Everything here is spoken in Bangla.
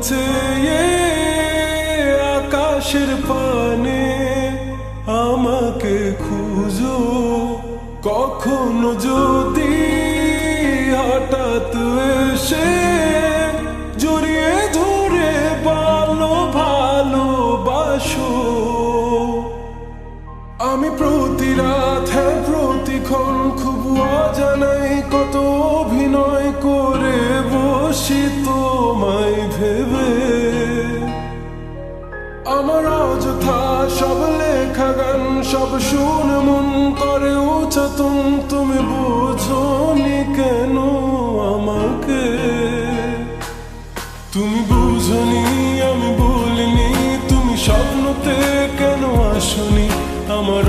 চেয়ে আকাশের পানে আমাকে খুঁজো। কখনো যদি হঠাৎ এসে জড়িয়ে ধরে ভালোবাসো। আমি প্রতি রাত, হ্যাঁ প্রতিক্ষণ খুব অজানাই কত অভিনয় করে বসি তোমায় ভেবে। আমার অযথা সব লেখা গান সব শুনে মন করে উচাতন, তুমি বোঝনি কেন আমাকে? তুমি বুঝনি আমি বলিনি, তুমি স্বপ্নতে কেন আসনি? আমার